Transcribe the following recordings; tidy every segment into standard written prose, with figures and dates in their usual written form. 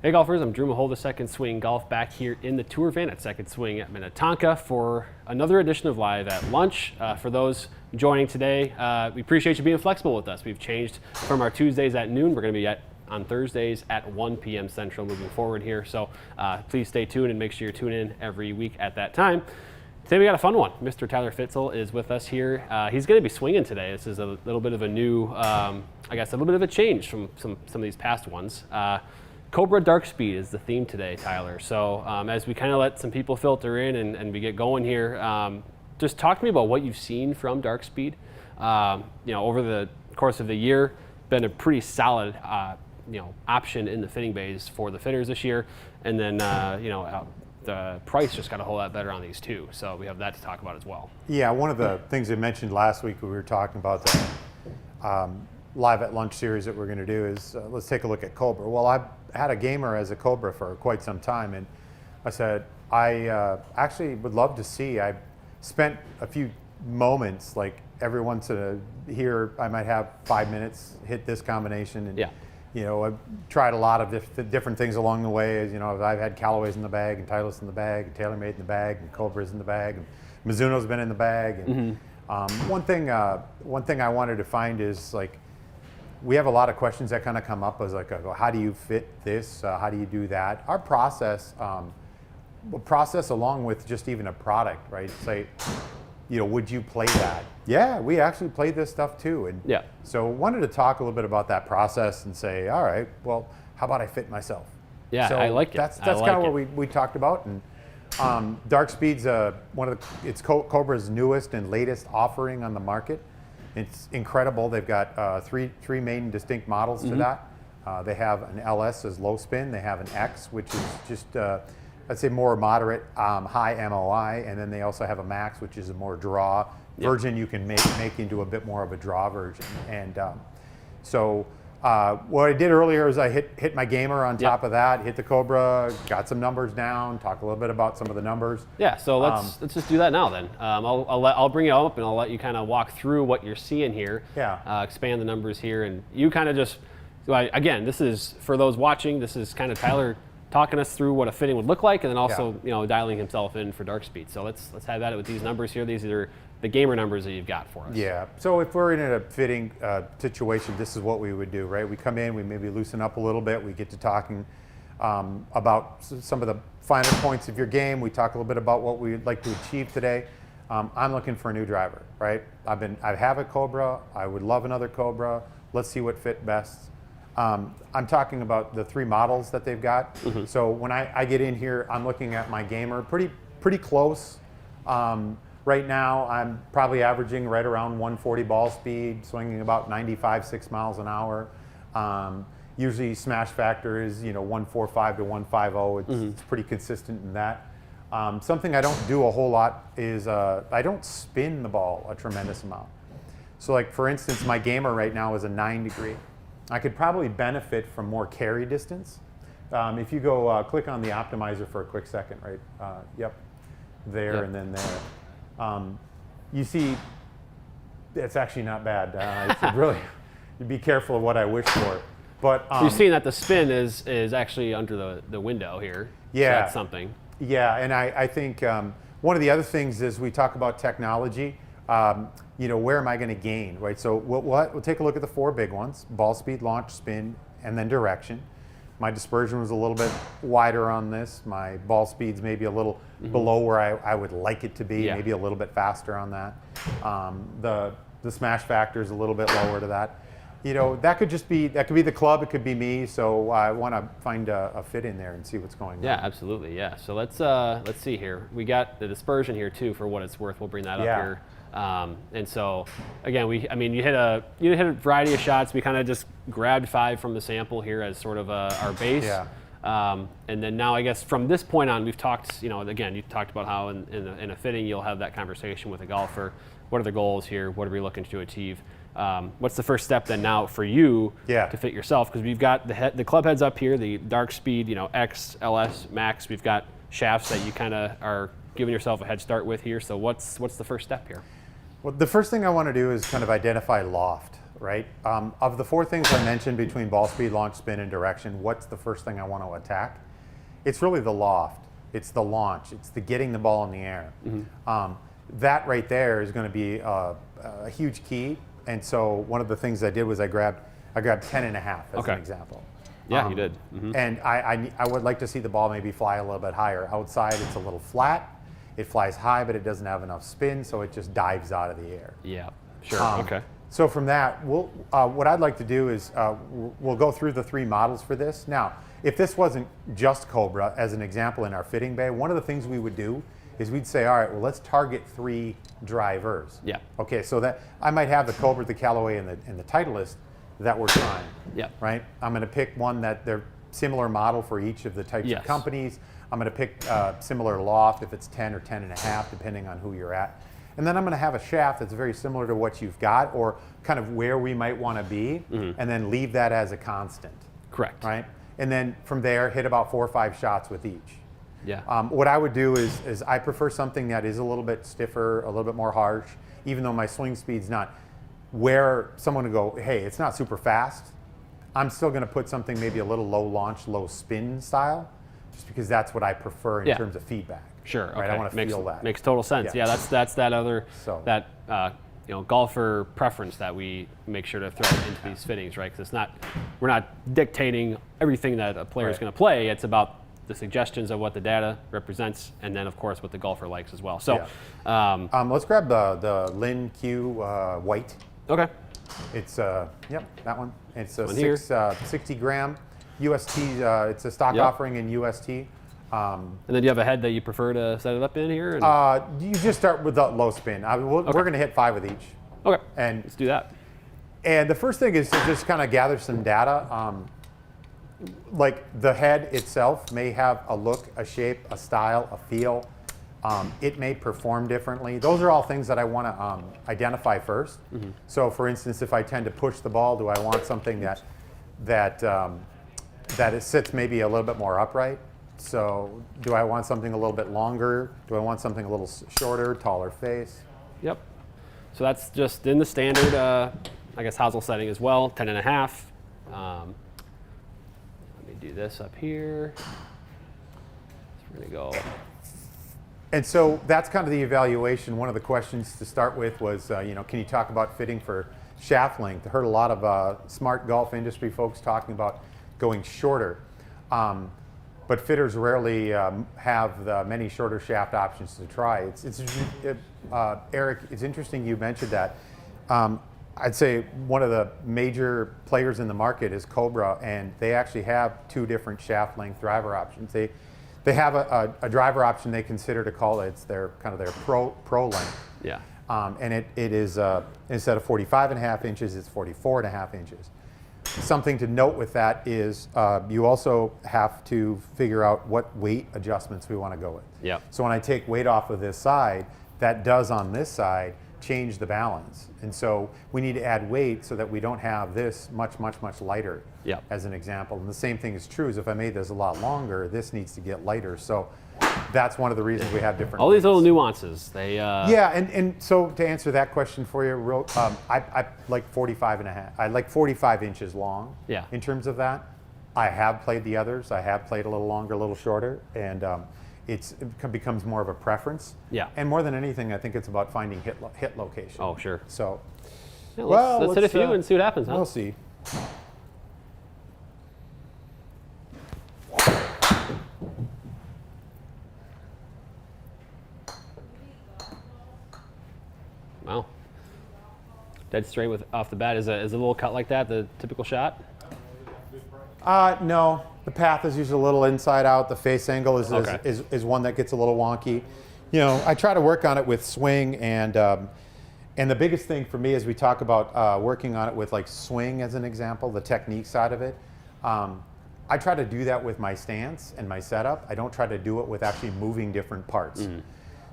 Hey golfers, I'm Drew Mahowald of Second Swing Golf, back here in the tour van at Second Swing at Minnetonka for another edition of Live at Lunch. For those joining today, we appreciate you being flexible with us. We've changed from our Tuesdays at noon. We're going to be on Thursdays at 1 p.m. Central moving forward here. So please stay tuned and make sure you tune in every week at that time. Today we got a fun one. Mr. Tyler Fitzel is with us here. He's going to be swinging today. This is a little bit of a new, I guess a little bit of a change from some of these past ones. Cobra DARKSPEED is the theme today, Tyler. So as we kind of let some people filter in and we get going here, just talk to me about what you've seen from DARKSPEED. Over the course of the year, been a pretty solid option in the fitting bays for the fitters this year. And then the price just got a whole lot better on these too. So we have that to talk about as well. Yeah, one of the things I mentioned last week when we were talking about the Live at Lunch series that we're going to do is let's take a look at Cobra. Well, I've had a gamer as a Cobra for quite some time, and I said I actually would love to see. I spent a few moments, like every once in a here, I might have 5 minutes, hit this combination, and I've tried a lot of different things along the way. As I've had Callaway's in the bag, and Titleist in the bag, and TaylorMade in the bag, and Cobra's in the bag, and Mizuno's been in the bag. And one thing I wanted to find is, like, we have a lot of questions that kind of come up as like, how do you fit this? How do you do that? Our process along with just even a product, right? Say, would you play that? Yeah, we actually play this stuff too. And so wanted to talk a little bit about that process and say, all right, well, how about I fit myself? Yeah, so I like it. That's kind of what we talked about. And DARKSPEED's it's Cobra's newest and latest offering on the market. It's incredible. They've got three main distinct models to that. They have an LS as low spin. They have an X, which is just, I'd say, more moderate, high MOI. And then they also have a Max, which is a more draw version. You can make into a bit more of a draw version. And what I did earlier is I hit my gamer on top of that, hit the Cobra, got some numbers down, talk a little bit about some of the numbers. Yeah, so let's just do that now then. I'll bring it up and I'll let you kind of walk through what you're seeing here. Yeah. Expand the numbers here, and you kind of just, again, this is for those watching. This is kind of Tyler talking us through what a fitting would look like, and then also dialing himself in for DARKSPEED. So let's have that with these numbers here. These are the gamer numbers that you've got for us. Yeah, so if we're in a fitting situation, this is what we would do, right? We come in, we maybe loosen up a little bit, we get to talking about some of the finer points of your game. We talk a little bit about what we'd like to achieve today. I'm looking for a new driver, right? I have a Cobra, I would love another Cobra. Let's see what fit best. I'm talking about the three models that they've got. So when I get in here, I'm looking at my gamer pretty close. Right now, I'm probably averaging right around 140 ball speed, swinging about 6 miles an hour. Usually smash factor is 145 to 150. It's pretty consistent in that. Something I don't do a whole lot is I don't spin the ball a tremendous amount. So, like, for instance, my gamer right now is a 9 degree. I could probably benefit from more carry distance. If you go click on the optimizer for a quick second, right? There and then there. You see, it's actually not bad. It's really, you be careful of what I wish for. But you're seeing that the spin is actually under the window here. Yeah, so that's something. Yeah, and I think one of the other things is we talk about technology. Where am I going to gain, right? So we'll take a look at the four big ones: ball speed, launch, spin, and then direction. My dispersion was a little bit wider on this. My ball speed's maybe a little below where I would like it to be, maybe a little bit faster on that. The smash factor is a little bit lower to that. That could be the club, it could be me. So I want to find a fit in there and see what's going on. Yeah, absolutely. Yeah. So let's see here. We got the dispersion here too, for what it's worth. We'll bring that up here. And so again, you hit a variety of shots. We kind of just grabbed 5 from the sample here as sort of our base. Yeah. And then now, I guess from this point on, we've talked. Again, you talked about how in a fitting you'll have that conversation with a golfer. What are the goals here? What are we looking to achieve? What's the first step then now for you to fit yourself? Because we've got the club heads up here, the DARKSPEED, X, LS, Max. We've got shafts that you kind of are giving yourself a head start with here. So what's the first step here? Well, the first thing I want to do is kind of identify loft. right? Of the 4 things I mentioned between ball speed, launch, spin, and direction, what's the first thing I want to attack? It's really the loft. It's the launch. It's the getting the ball in the air. That right there is going to be a huge key. And so one of the things I did was I grabbed 10.5 as an example. Yeah, you did. And I would like to see the ball maybe fly a little bit higher. Outside, it's a little flat. It flies high, but it doesn't have enough spin, so it just dives out of the air. Yeah, sure. Okay. So from that, what I'd like to do is we'll go through the 3 models for this. Now, if this wasn't just Cobra, as an example in our fitting bay, one of the things we would do is we'd say, all right, well, let's target 3 drivers. Yeah. Okay, so that I might have the Cobra, the Callaway, and the Titleist that we're trying. Yeah. Right? I'm going to pick one that they're similar model for each of the types of companies. I'm going to pick similar loft if it's 10 or 10.5, depending on who you're at. And then I'm going to have a shaft that's very similar to what you've got, or kind of where we might want to be, and then leave that as a constant. Correct. Right? And then from there, hit about 4 or 5 shots with each. Yeah. What I would do is I prefer something that is a little bit stiffer, a little bit more harsh, even though my swing speed's not where someone would go, hey, it's not super fast. I'm still going to put something maybe a little low launch, low spin style, just because that's what I prefer in terms of feedback. Sure. Right? Okay. I want to feel that. Makes total sense. Yeah, that's that other that golfer preference that we make sure to throw into these fittings, right? Because we're not dictating everything that a player is going to play. It's about the suggestions of what the data represents, and then of course what the golfer likes as well. So, let's grab the Lin Q white. Okay. It's that one. It's a 60 gram UST. It's a stock offering in UST. And then do you have a head that you prefer to set it up in here? You just start with the low spin. We're going to hit 5 with each. Okay. And let's do that. And the first thing is to just kind of gather some data. Like the head itself may have a look, a shape, a style, a feel. It may perform differently. Those are all things that I want to identify first. So for instance, if I tend to push the ball, do I want something that it sits maybe a little bit more upright? So do I want something a little bit longer? Do I want something a little shorter, taller face? Yep. So that's just in the standard, I guess, Hazel setting as well, 10.5. Let me do this up here. So we're going to go. And so that's kind of the evaluation. One of the questions to start with was, can you talk about fitting for shaft length? I heard a lot of smart golf industry folks talking about going shorter. But fitters rarely have the many shorter shaft options to try. Eric, it's interesting you mentioned that. I'd say one of the major players in the market is Cobra, and they actually have 2 different shaft length driver options. They have a driver option they consider to call it, it's their kind of their pro length. Yeah. And it is, instead of 45.5 inches, it's 44.5 inches. Something to note with that is you also have to figure out what weight adjustments we want to go with. Yeah. So when I take weight off of this side, that does on this side change the balance. And so we need to add weight so that we don't have this much lighter, as an example. And the same thing is true as if I made this a lot longer, this needs to get lighter. So that's one of the reasons we have different all these weights. little nuances. They yeah, and so to answer that question for you, I like 45.5. I like 45 inches long. Yeah. In terms of that, I have played the others. I have played a little longer, a little shorter, and it becomes more of a preference. Yeah. And more than anything, I think it's about finding hit location. Oh, sure. So, yeah, let's hit a few and see what happens. Huh? We'll see. Wow. Dead straight off the bat. Is a little cut like that the typical shot? No. The path is usually a little inside out. The face angle is one that gets a little wonky. I try to work on it with swing, and the biggest thing for me is we talk about working on it with like swing as an example, the technique side of it. I try to do that with my stance and my setup. I don't try to do it with actually moving different parts.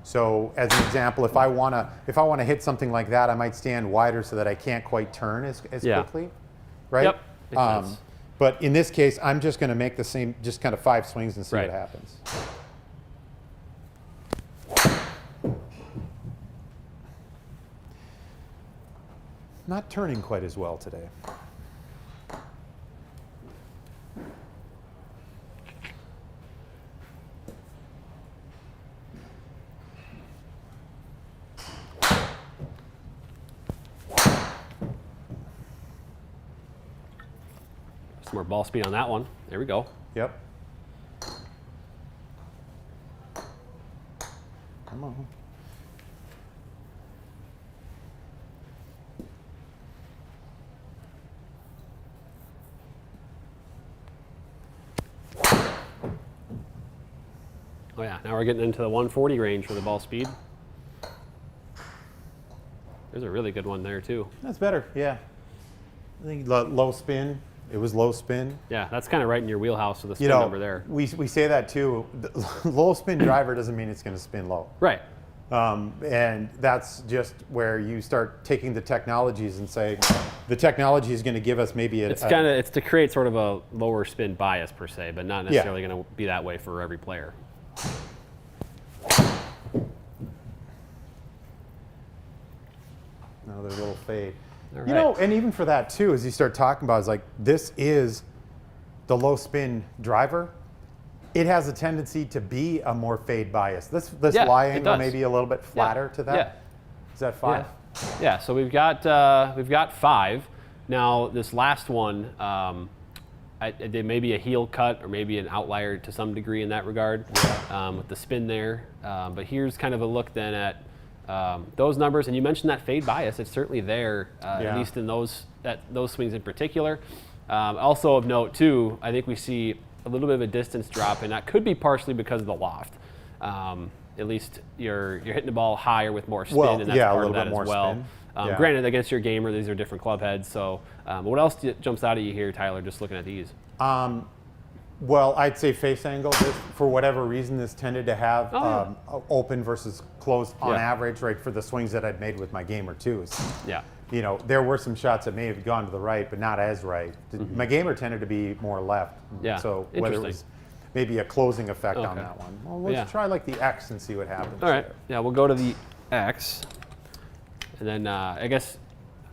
So as an example, if I want to hit something like that, I might stand wider so that I can't quite turn as quickly, right? Yep. Makes sense. But in this case, I'm just going to make the same, just kind of 5 swings and see what happens. not turning quite as well today. Some more ball speed on that one. There we go. Yep. Come on. Oh yeah, now we're getting into the 140 range for the ball speed. There's a really good one there too. That's better, yeah. I think low spin. It was low spin. Yeah, that's kind of right in your wheelhouse with the spin You know, number there. we say that too. The low spin driver doesn't mean it's going to spin low. Right. And that's just where you start taking the technologies and say, the technology is going to give us maybe It's to create sort of a lower spin bias per se, but not necessarily going to be that way for every player. Another little fade. All You right. know, and even for that too, as you start talking about, is like, this is the low spin driver. It has a tendency to be a more fade bias. This Yeah, lie it angle does. maybe a little bit flatter to that. Yeah. Is that 5? Yeah. So we've got 5. Now this last one, there may be a heel cut or maybe an outlier to some degree in that regard with the spin there. But here's kind of a look then at those numbers. And you mentioned that fade bias. It's certainly there, at least in those swings in particular. Also of note too, I think we see a little bit of a distance drop, and that could be partially because of the loft. At least you're hitting the ball higher with more spin, Well, and that's yeah, a part of little that bit as more well. spin. Yeah. Granted, against your gamer, these are different club heads. So, what else jumps out at you here, Tyler? Just looking at these. Well, I'd say face angle. For whatever reason, this tended to have open versus closed on average, right, for the swings that I'd made with my gamer too. Yeah. You know, there were some shots that may have gone to the right, but not as right. My gamer tended to be more left. Yeah. So whether it was maybe a closing effect on Okay. that one. Well, let's try like the X and see what happens. All right. there. Yeah, we'll go to the X, and then I guess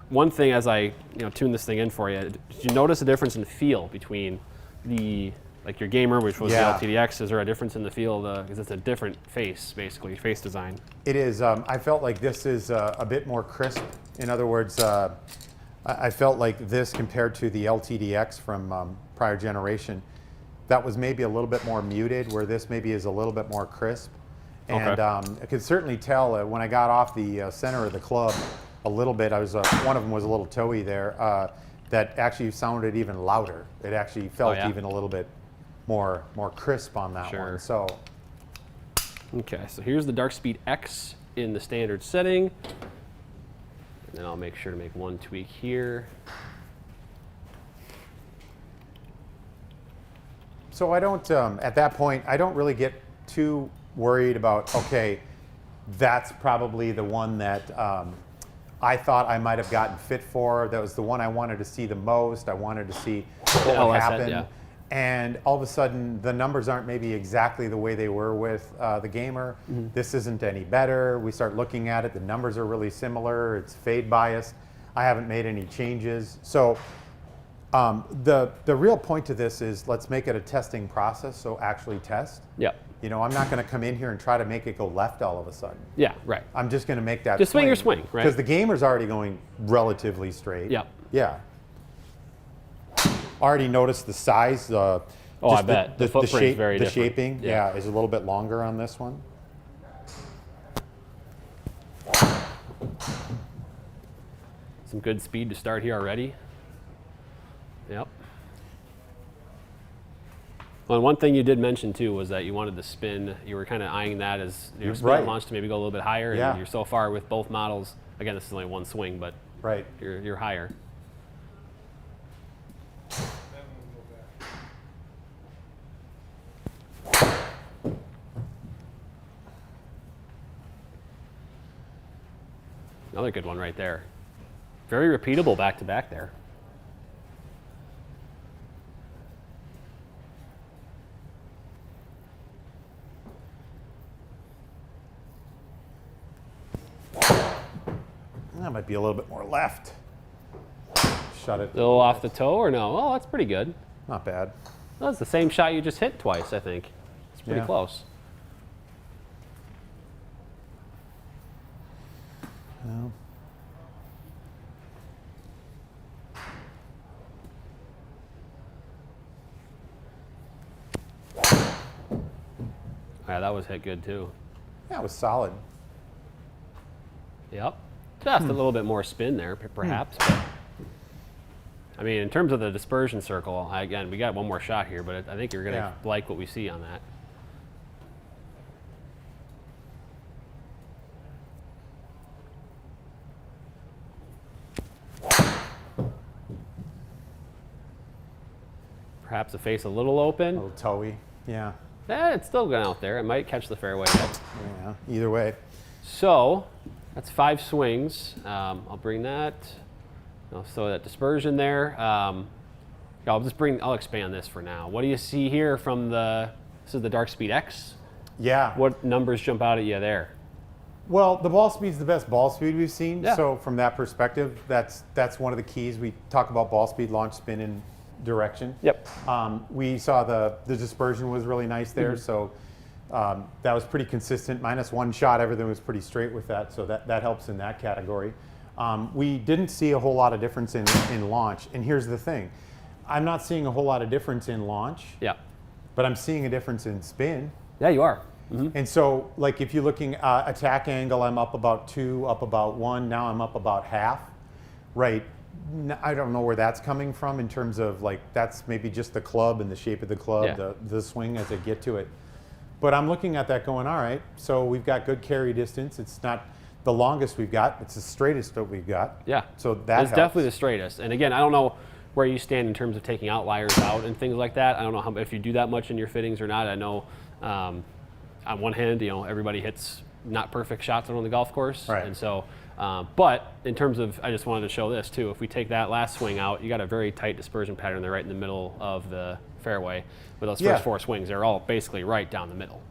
one thing as I tune this thing in for you, did you notice a difference in feel between your gamer, which was the LTDX? Is there a difference in the feel? Because it's a different face, basically, face design. It is. I felt like this is a bit more crisp. In other words, I felt like this compared to the LTDX from prior generation, that was maybe a little bit more muted, where this maybe is a little bit more crisp. And I could certainly tell when I got off the center of the club a little bit, one of them was a little toey there, that actually sounded even louder. It actually felt even a little bit more crisp on that one. So, okay, so here's the DARKSPEED X in the standard setting. And then I'll make sure to make one tweak here. So I don't, at that point, I don't really get too worried about, okay, that's probably the one that I thought I might have gotten fit for. That was the one I wanted to see the most. I wanted to see what would happen. And all of a sudden, the numbers aren't maybe exactly the way they were with the gamer. This isn't any better. We start looking at it. The numbers are really similar. It's fade biased. I haven't made any changes. So the real point to this is, let's make it a testing process. So actually test. Yeah. You know, I'm not going to come in here and try to make it go left all of a sudden. Yeah, right. I'm just going to make that Just swing your swing, right? Because the gamer's already going relatively straight. Yeah. Yeah. Already noticed the size. I bet. The footprint's shape, very different. shaping, yeah, is a little bit longer on this one. Some good speed to start here already. Yep. Well, and one thing you did mention too was that you wanted the spin. You were kind of eyeing that as your spin launch to maybe go a little bit higher. And you're so far with both models. Again, this is only one swing, but you're higher. Another good one right there. Very repeatable back to back there. That might be a little bit more left. shut it. A little off the toe or no? Oh, that's pretty good. Not bad. That's the same shot you just hit twice, I think. It's pretty Yeah. close. Well, Yeah, that was hit good too. yeah, it was solid. Yep. Just a little bit more spin there, perhaps. But, I mean, in terms of the dispersion circle, again, we got one more shot here, but I think you're going to like what we see on that. Perhaps the face a little open. A little toey. Yeah. It's still going out there. It might catch the fairway. But. Yeah. Either way. So that's 5 swings. I'll bring that. I'll throw that dispersion there. I'll expand this for now. What do you see here from this is the DARKSPEED X? Yeah. What numbers jump out at you there? Well, the ball speed's the best ball speed we've seen. Yeah. So from that perspective, that's one of the keys. We talk about ball speed, launch, spin, and direction. Yep. We saw the dispersion was really nice there. So that was pretty consistent. Minus 1 shot, everything was pretty straight with that. So that helps in that category. We didn't see a whole lot of difference in launch. And here's the thing. I'm not seeing a whole lot of difference in launch. Yeah. But I'm seeing a difference in spin. Yeah, you are. And so, like, if you're looking attack angle, I'm up about 2, up about 1. Now I'm up about half. Right. I don't know where that's coming from in terms of, like, that's maybe just the club and the shape of the club, the swing as I get to it. But I'm looking at that going, all right, so we've got good carry distance. It's not the longest we've got. It's the straightest that we've got. Yeah. So that It's definitely the straightest. And again, I don't know where you stand in terms of taking outliers out and things like that. I don't know if you do that much in your fittings or not. I know on one hand, everybody hits not perfect shots on the golf course. Right. And so, but in terms of, I just wanted to show this too. If we take that last swing out, you got a very tight dispersion pattern there right in the middle of the fairway. With those first 4 swings, they're all basically right down the middle.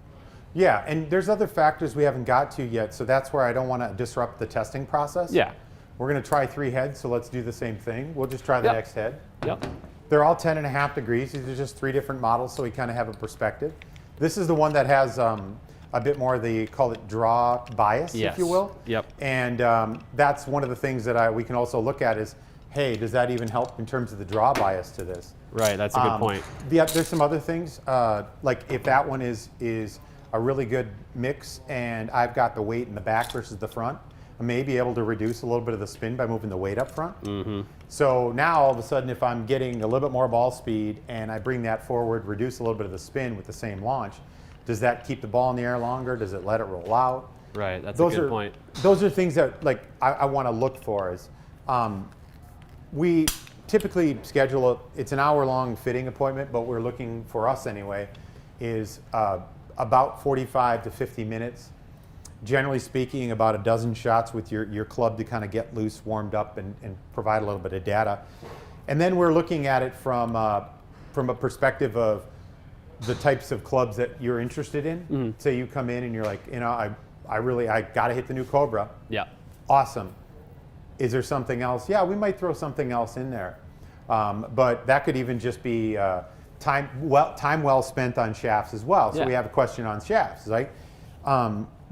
Yeah, and there's other factors we haven't got to yet, so that's where I don't want to disrupt the testing process. Yeah. We're going to try 3 heads, so let's do the same thing. We'll just try the next head. Yep. They're all 10.5 degrees. These are just 3 different models, so we kind of have a perspective. This is the one that has a bit more of the, call it draw bias, if you will. Yep. And that's one of the things that we can also look at is, hey, does that even help in terms of the draw bias to this? Right, that's a good point. There's some other things, like if that one is a really good mix and I've got the weight in the back versus the front, I may be able to reduce a little bit of the spin by moving the weight up front. Mm-hmm. So now all of a sudden, if I'm getting a little bit more ball speed and I bring that forward, reduce a little bit of the spin with the same launch, does that keep the ball in the air longer? Does it let it roll out? Right, that's a good point. Those are things that I want to look for. Is we typically schedule it's an hour-long fitting appointment, but we're looking for us anyway is about 45 to 50 minutes. Generally speaking, about a dozen shots with your club to kind of get loose, warmed up, and provide a little bit of data. And then we're looking at it from a perspective of the types of clubs that you're interested in. Mm-hmm. Say you come in and you're like, I got to hit the new Cobra. Yeah. Awesome. Is there something else? Yeah, we might throw something else in there. But that could even just be time well spent on shafts as well. So we have a question on shafts, right?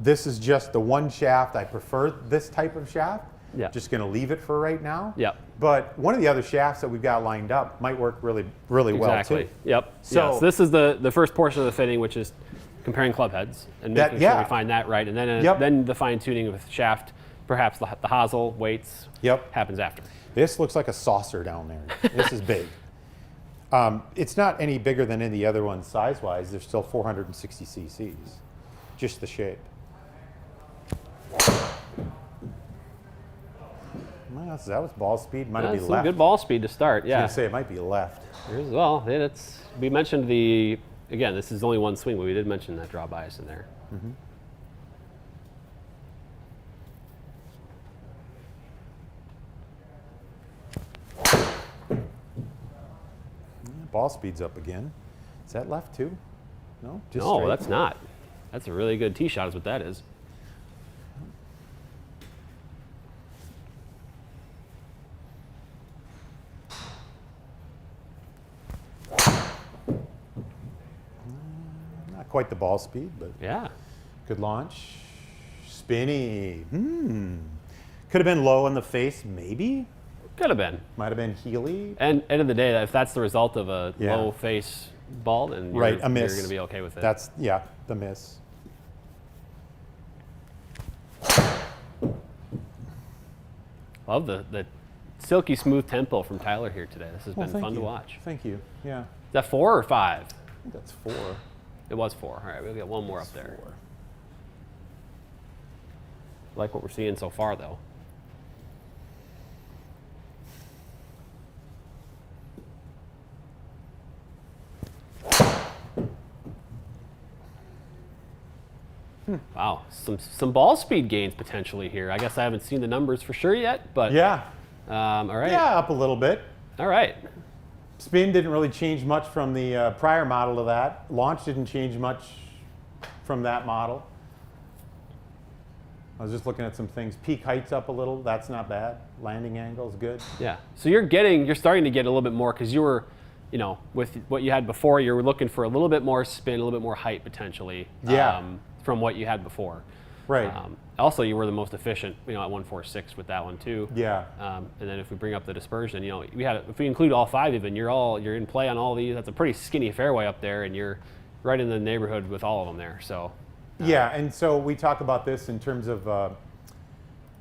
This is just the one shaft. I prefer this type of shaft. Yeah. Just going to leave it for right now. Yeah. But one of the other shafts that we've got lined up might work really, really well too. Yep. So yes. This is the first portion of the fitting, which is comparing club heads and making sure we find that right, and then the fine tuning with shaft, perhaps the hosel weights. Happens after. This looks like a saucer down there. This is big. It's not any bigger than any other ones size-wise. They're still 460 cc's. Just the shape. Well, that was ball speed. Might be left. Good ball speed to start. Yeah. I was gonna say it might be left. Well, we mentioned again, this is only one swing, but we did mention that draw bias in there. Mm-hmm. Ball speed's up again. Is that left too? No? Just no, straight? That's not. That's a really good tee shot is what that is. Not quite the ball speed, but Yeah. good launch. Spinny. Could have been low in the face, maybe. Could have been. Might have been heely. And end of the day, if that's the result of a Yeah. low face ball, then you're, Right, a miss. you're going to be okay with it. That's, yeah, the miss. Love the silky smooth tempo from Tyler here today. This has been Thank fun you. to watch. Thank you. Yeah, Is that 4 or 5? I think that's 4. It was 4. All right, we'll get one more up there. 4. Like what we're seeing so far, though. Wow, some ball speed gains potentially here. I guess I haven't seen the numbers for sure yet, but Yeah. all right. Yeah, up a little bit. All right. Spin didn't really change much from the prior model to that. Launch didn't change much from that model. I was just looking at some things. Peak height's up a little. That's not bad. Landing angle's good. Yeah. So you're starting to get a little bit more because you were, with what you had before, you were looking for a little bit more spin, a little bit more height potentially. Yeah. From what you had before. Right. Also, you were the most efficient, at 146 with that one too. Yeah. And then if we bring up the dispersion, if we include all 5 even, you're in play on all these. That's a pretty skinny fairway up there, and you're right in the neighborhood with all of them there. So. Yeah, and so we talk about this in terms of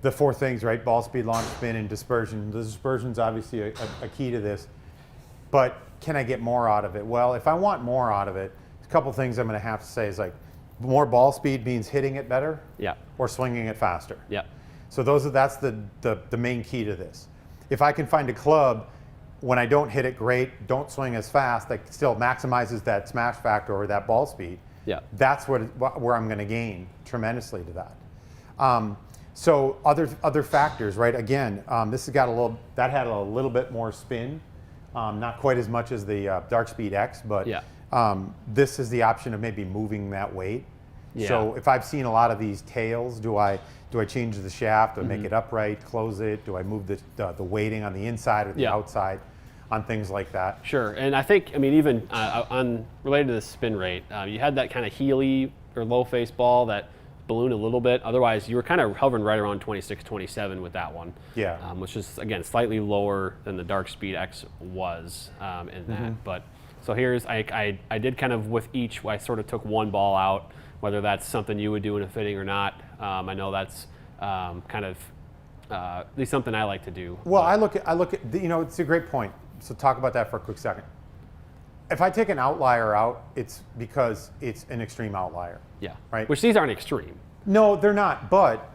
the 4 things, right? Ball speed, launch, spin, and dispersion. The dispersion's obviously a key to this. But can I get more out of it? Well, if I want more out of it, a couple things I'm going to have to say is like, more ball speed means hitting it better, Yeah. or swinging it faster. Yeah. So that's the main key to this. If I can find a club when I don't hit it great, don't swing as fast, that still maximizes that smash factor or that ball speed. Yeah. That's where I'm going to gain tremendously to that. So other factors, right? Again, this has got that had a little bit more spin, not quite as much as the DARKSPEED X, but. Yeah. This is the option of maybe moving that weight. Yeah. So if I've seen a lot of these tails, do I change the shaft? Do I make it upright, close it? Do I move the weighting on the inside or the outside on things like that? Sure, and I think, even on related to the spin rate, you had that kind of heely or low face ball that ballooned a little bit. Otherwise, you were kind of hovering right around 26, 27 with that one. Yeah. Which is, again, slightly lower than the DARKSPEED X was in that. But so I did kind of with each, I sort of took one ball out, whether that's something you would do in a fitting or not. I know that's kind of at least something I like to do. Well, I look at it's a great point. So talk about that for a quick second. If I take an outlier out, it's because it's an extreme outlier. Yeah. Right. Which these aren't extreme. No, they're not. But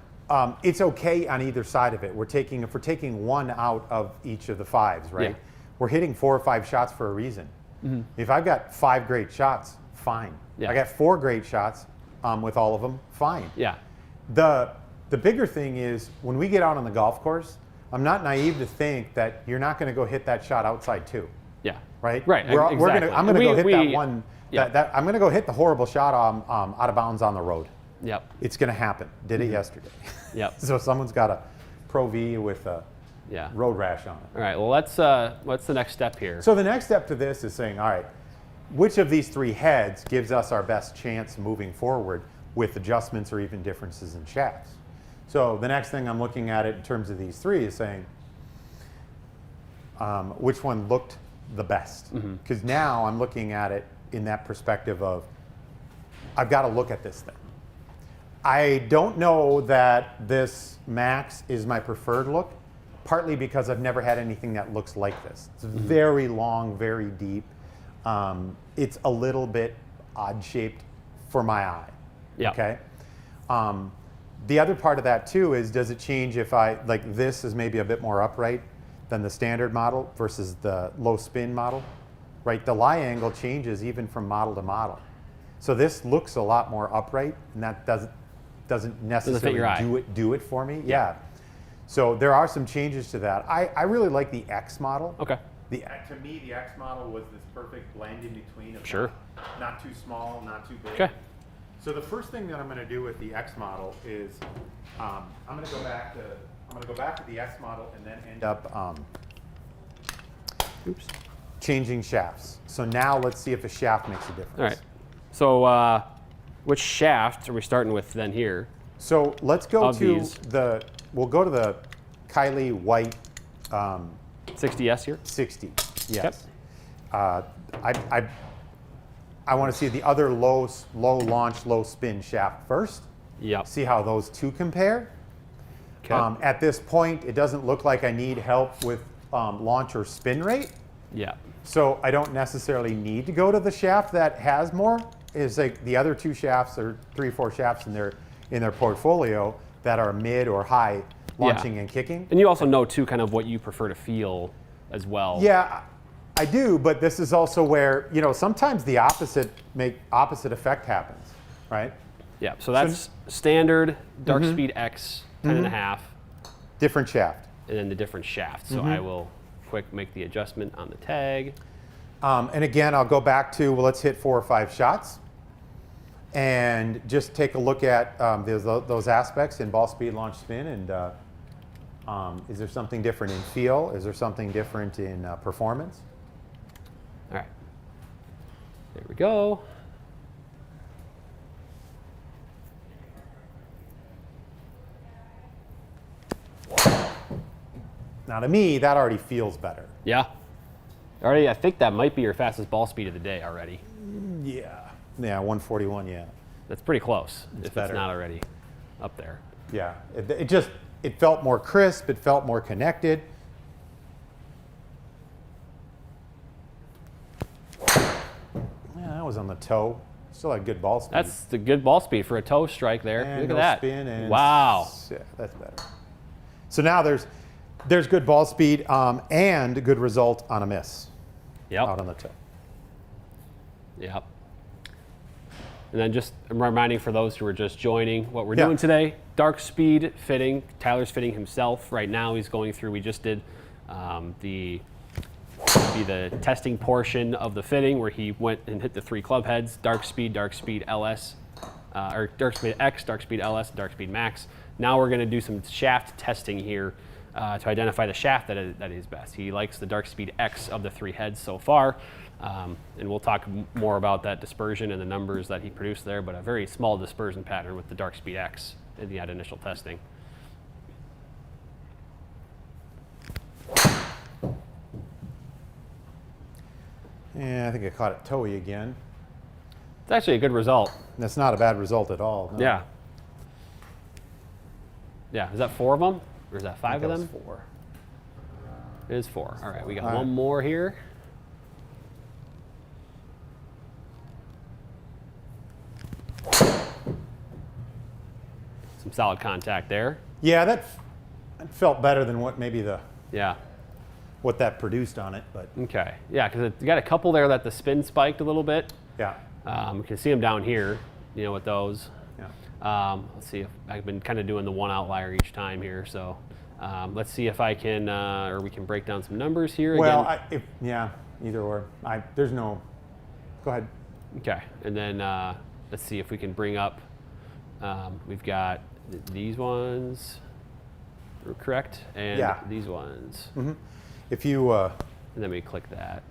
it's okay on either side of it. If we're taking one out of each of the 5s, right? Yeah. We're hitting 4 or 5 shots for a reason. If I've got 5 great shots, fine. Yeah. I got 4 great shots with all of them, fine. Yeah. The bigger thing is when we get out on the golf course, I'm not naive to think that you're not going to go hit that shot outside too. Yeah. Right. Right. Exactly. I'm going to go hit that one. Yeah. I'm going to go hit the horrible shot out of bounds on the road. Yep. It's going to happen. Did it yesterday. Yep. So someone's got a Pro V with a road rash on it. All right. Well, what's the next step here? So the next step to this is saying, all right, which of these 3 heads gives us our best chance moving forward with adjustments or even differences in shafts? So the next thing I'm looking at it in terms of these 3 is saying, which one looked the best? Because now I'm looking at it in that perspective of, I've got to look at this thing. I don't know that this Max is my preferred look, partly because I've never had anything that looks like this. It's very long, very deep. It's a little bit odd shaped for my eye. Yeah. Okay. The other part of that too is, does it change if this is maybe a bit more upright than the standard model versus the low spin model, right? The lie angle changes even from model to model. So this looks a lot more upright, and that doesn't necessarily do it for me. Yeah. So there are some changes to that. I really like the X model. Okay. To me, the X model was this perfect blend in between of Sure. not too small, not too big. Okay. So the first thing that I'm going to do with the X model is I'm going to go back to the X model and then end up changing shafts. So now let's see if a shaft makes a difference. All right. So which shaft are we starting with then here? So let's go Of to these. we'll go to the Kylie White 60S here? 60. Yes. I want to see the other low launch, low spin shaft first. Yep. See how those two compare. Okay. At this point, it doesn't look like I need help with launch or spin rate. Yeah. So I don't necessarily need to go to the shaft that has more. Is like the other two shafts or 3 or 4 shafts in their portfolio that are mid or high launching and kicking. And you also know too kind of what you prefer to feel as well. Yeah, I do, but this is also where, you know, sometimes the opposite effect happens, right? Yeah. So that's standard DARKSPEED X 10.5. Different shaft. And then the different shafts. So I will quick make the adjustment on the tag. And again, I'll go back to, well, let's hit 4 or 5 shots and just take a look at those aspects in ball speed, launch, spin, and is there something different in feel? Is there something different in performance? All right. There we go. Now to me, that already feels better. Yeah. Already, I think that might be your fastest ball speed of the day already. Yeah. Yeah, 141, yeah. That's pretty close, if better. it's not already up there. Yeah, it felt more crisp, it felt more connected. Yeah, that was on the toe. Still had good ball speed. That's the good ball speed for a toe strike there. And Look no at that. spin and Wow. Yeah, that's better. So now there's good ball speed and good result on a miss Yep. out on the toe. Yep. And then just reminding for those who are just joining what we're Yeah. doing today, DARKSPEED fitting. Tyler's fitting himself right now. He's going through, we just did the testing portion of the fitting where he went and hit the 3 club heads, DARKSPEED LS, or DARKSPEED X, DARKSPEED LS, and DARKSPEED Max. Now we're gonna do some shaft testing here to identify the shaft that is best. He likes the DARKSPEED X of the 3 heads so far. And we'll talk more about that dispersion and the numbers that he produced there, but a very small dispersion pattern with the DARKSPEED X in the initial testing. Yeah, I think I caught it toey again. It's actually a good result. That's not a bad result at all. No. Yeah. Yeah, is that 4 of them? Or is that 5 of That them? was 4. It is 4. All right, we got All right. one more here. Some solid contact there. Yeah, that felt better than what maybe Yeah. what that produced on it, but Okay. Yeah, because you got a couple there that the spin spiked a little bit. yeah. You can see them down here, you know, with those. Yeah. Let's see if I've been kind of doing the one outlier each time here. So let's see if I can, or we can break down some numbers here. Well, again. yeah, either or. There's no. Go ahead. Okay, and then let's see if we can bring up, we've got these ones, correct? And Yeah. these ones. If you, And then we click that.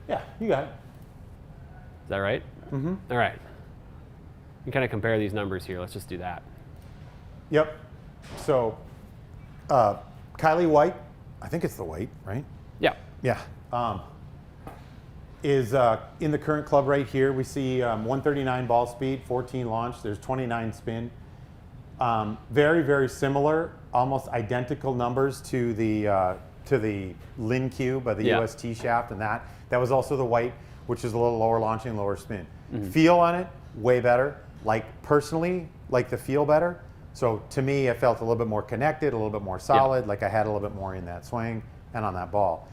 yeah, you got it. Is that right? Mm-hmm. All right. You kind of compare these numbers here. Let's just do that. Yep. So, Kylie White, I think it's the White, right? Yeah. Yeah. Is in the current club right here. We see 139 ball speed, 14 launch. There's 29 spin. Very, very similar, almost identical numbers to the Lin Cube by the Yeah. UST shaft, and that was also the White, which is a little lower launching, lower spin. Feel on it, way better. Like personally, like the feel better. So to me, I felt a little bit more connected, a little bit more solid. Like I had a little bit more in that swing and on that ball.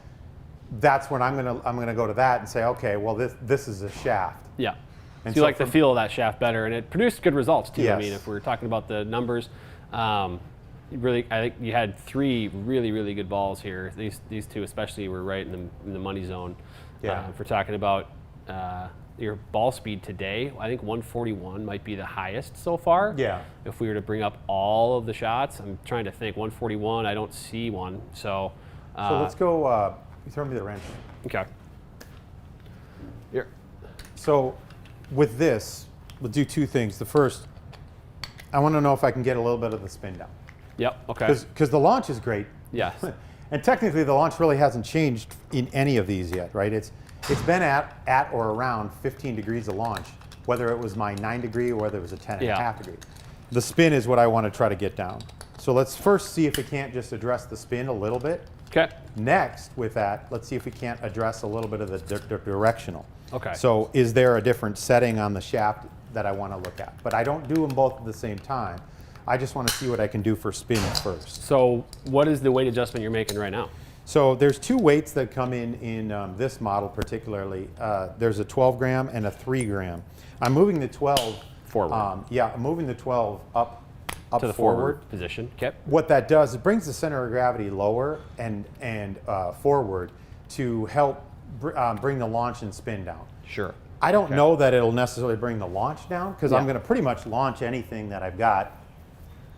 That's when I'm gonna go to that and say, okay, well this is a shaft. Yeah. And So you so like the feel of that shaft better, and it produced good results too. I Yes. mean, if we're talking about the numbers, really, I think you had 3 really, really good balls here. These 2 especially were right in the money zone. Yeah. If we're talking about your ball speed today, I think 141 might be the highest so far. Yeah. If we were to bring up all of the shots, I'm trying to think. 141, I don't see one. So. So let's go. You throw me the wrench. Okay. Here. So with this, we'll do two things. The first, I want to know if I can get a little bit of the spin down. Yep, okay. Because the launch is great. Yes. And technically the launch really hasn't changed in any of these yet, right? It's been at or around 15 degrees of launch, whether it was my 9 degree or whether it was a 10.5 degree. The spin is what I want to try to get down. So let's first see if we can't just address the spin a little bit. Okay. Next, with that, let's see if we can't address a little bit of the directional. Okay. So is there a different setting on the shaft that I want to look at? But I don't do them both at the same time. I just want to see what I can do for spin first. So what is the weight adjustment you're making right now? So there's two weights that come in this model particularly. There's a 12 gram and a 3 gram. I'm moving the 12 forward. Yeah, I'm moving the 12 up to the forward position. Okay. What that does, it brings the center of gravity lower and forward to help bring the launch and spin down. Sure. I don't know that it'll necessarily bring the launch down because I'm going to pretty much launch anything that I've got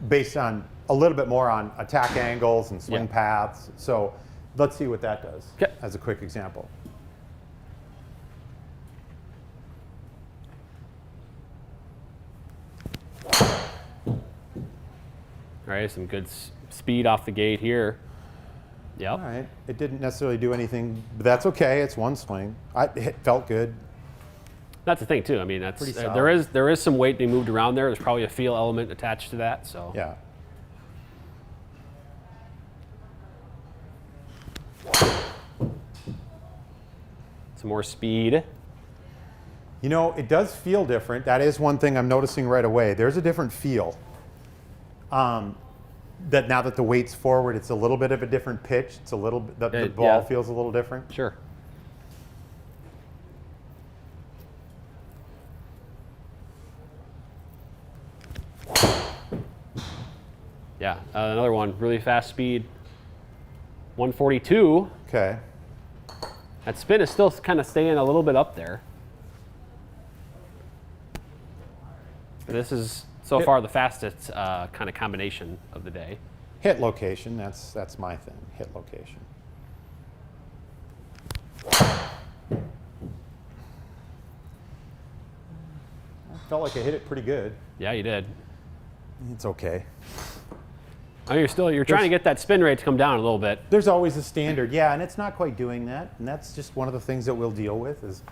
based on a little bit more on attack angles and swing paths. So let's see what that does as a quick example. All right, some good speed off the gate here. Yep. All right. It didn't necessarily do anything, but that's okay. It's one swing. It felt good. That's the thing too. I mean, that's Pretty solid. there is some weight being moved around there. There's probably a feel element attached to that. So Yeah. some more speed. You know, it does feel different. That is one thing I'm noticing right away. There's a different feel. That now that the weight's forward, it's a little bit of a different pitch. It's a little bit, the ball feels a little different. Sure. Yeah, another one, really fast speed. 142. Okay. That spin is still kind of staying a little bit up there. This is so far the fastest kind of combination of the day. Hit location, that's my thing, hit location. I felt like I hit it pretty good. Yeah, you did. It's okay. Oh, you're trying to get that spin rate to come down a little bit. There's always a standard, yeah, and it's not quite doing that, and that's just one of the things that we'll deal with is,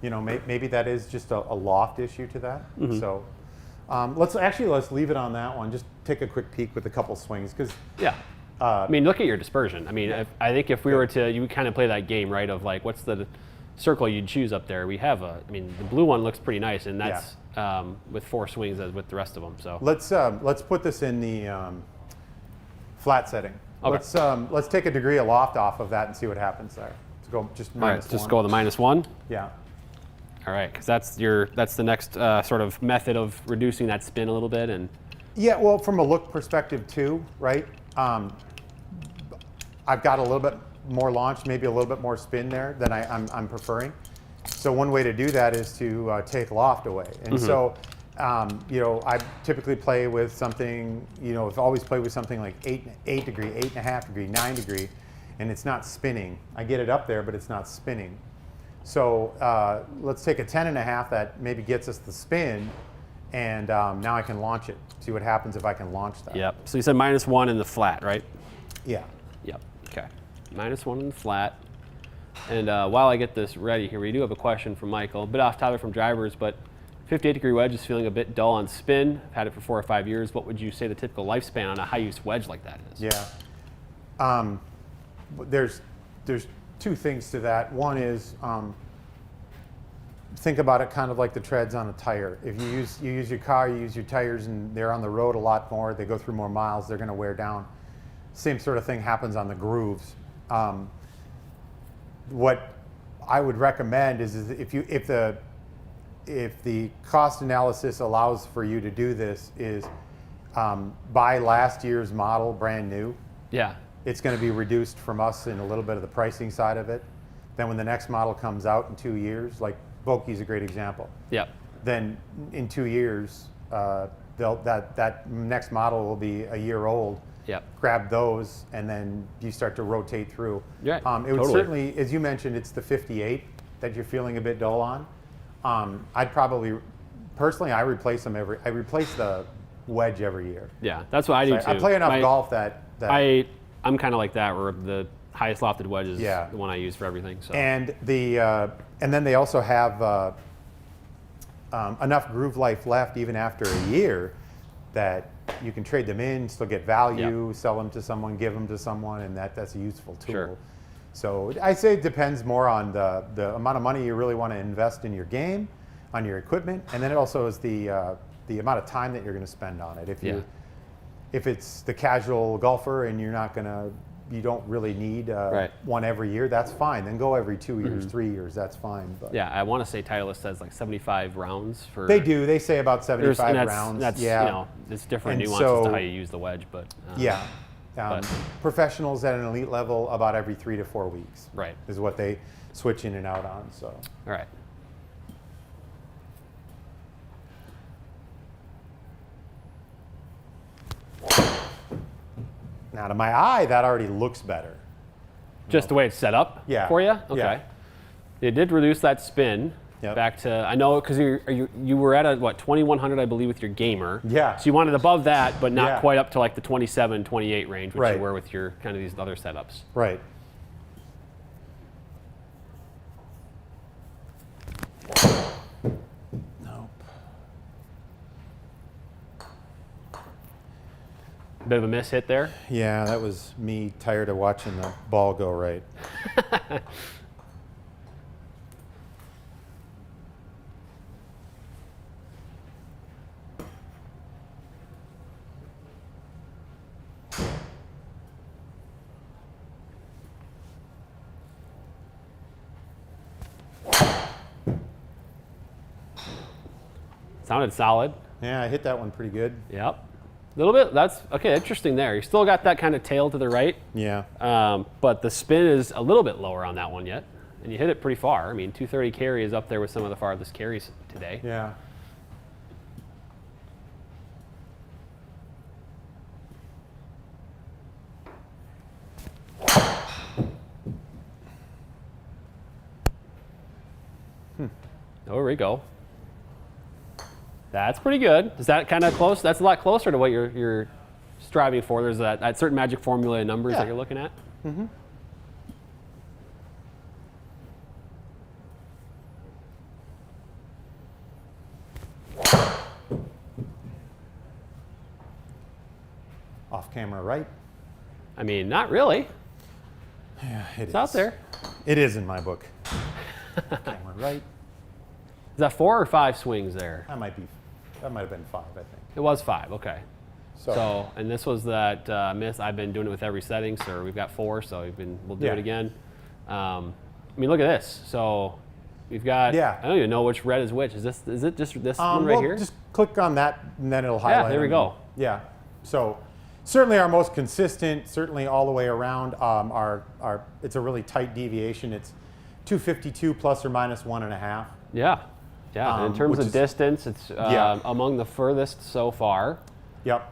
you know, maybe that is just a loft issue to that. So let's leave it on that one. Just take a quick peek with a couple swings, because I mean, look at your dispersion. I mean, I think if we were to, you would kind of play that game, right? Of like, what's the circle you'd choose up there? We have I mean, the blue one looks pretty nice, and that's with 4 swings as with the rest of them. So let's put this in the flat setting. Okay. Let's take a degree of loft off of that and see what happens there. Let's go just -1. All right, just go with the -1. Yeah. All right, because that's the next sort of method of reducing that spin a little bit. And yeah, well, from a look perspective too, right? I've got a little bit more launch, maybe a little bit more spin there than I'm preferring. So one way to do that is to take loft away. And so, you know, I typically play with something, you know, I've always played with something like 8 degree, 8.5 degree, 9 degree, and it's not spinning. I get it up there, but it's not spinning. So let's take a 10.5 that maybe gets us the spin, and now I can launch it. See what happens if I can launch that. Yep. So you said -1 in the flat, right? Yeah. Yep. Okay. -1 in the flat. And while I get this ready here, we do have a question from Michael, a bit off topic from drivers, but 58 degree wedge is feeling a bit dull on spin. I've had it for 4 or 5 years. What would you say the typical lifespan on a high-use wedge like that is? Yeah. There's 2 things to that. One is think about it kind of like the treads on a tire. If you use your car, you use your tires, and they're on the road a lot more. They go through more miles. They're going to wear down. Same sort of thing happens on the grooves. What I would recommend is if the cost analysis allows for you to do this, is buy last year's model brand new. Yeah. It's going to be reduced from us in a little bit of the pricing side of it. Then when the next model comes out in 2 years, like Vokey's a great example. Yep. Then in 2 years, that next model will be a year old. Yep. Grab those, and then you start to rotate through. Yeah, It would certainly, as you mentioned, it's the 58 that you're feeling a bit dull on. I'd probably, personally, I replace the wedge every year. Yeah, that's what I do too. I play enough golf that I'm kind of like that, where the highest lofted wedge is the one I use for everything. So. And and then they also have enough groove life left even after a year that you can trade them in, still get value, sell them to someone, give them to someone, and that's a useful tool. Sure. So I say it depends more on the amount of money you really want to invest in your game, on your equipment, and then it also is the amount of time that you're going to spend on it. If it's the casual golfer and you don't really need one every year, that's fine. Then go every 2 years, 3 years, that's fine. But yeah, I want to say Titleist says like 75 rounds for. They do. They say about 75 rounds. That's it's different nuances to how you use the wedge, but professionals at an elite level about every 3 to 4 weeks. Right. Is what they switch in and out on. So. All right. Now, to my eye, that already looks better. Just the way it's set up for you? Okay. Yeah. It did reduce that spin back to, I know, because you were at a, 2100, I believe, with your gamer. Yeah. So you wanted above that, but not quite up to like the 27, 28 range, which you were with your kind of these other setups. Right. Bit of a miss hit there. Yeah, that was me tired of watching the ball go right. Sounded solid. Yeah, I hit that one pretty good. Yep. A little bit, that's, okay, interesting there. You still got that kind of tail to the right. Yeah. But the spin is a little bit lower on that one yet. And you hit it pretty far. I mean, 230 carry is up there with some of the farthest carries today. Yeah. There we go. That's pretty good. Is that kind of close? That's a lot closer to what you're striving for. There's that certain magic formula in numbers that you're looking at. Mm-hmm. Off camera right? I mean, not really. Yeah, it's out there. It is in my book. Camera right. Is that 4 or 5 swings there? That might have been 5, I think. It was 5, okay. So and this was that miss. I've been doing it with every setting, so we've got 4, so we'll do it again. I mean, look at this. So we've got, I don't even know which red is which. Is it just this one right here? Just click on that and then it'll highlight. Yeah, there we go. Yeah, so certainly our most consistent, certainly all the way around, it's a really tight deviation. It's 252 plus or minus 1.5. Yeah. Yeah, in terms of distance, it's among the furthest so far. Yep.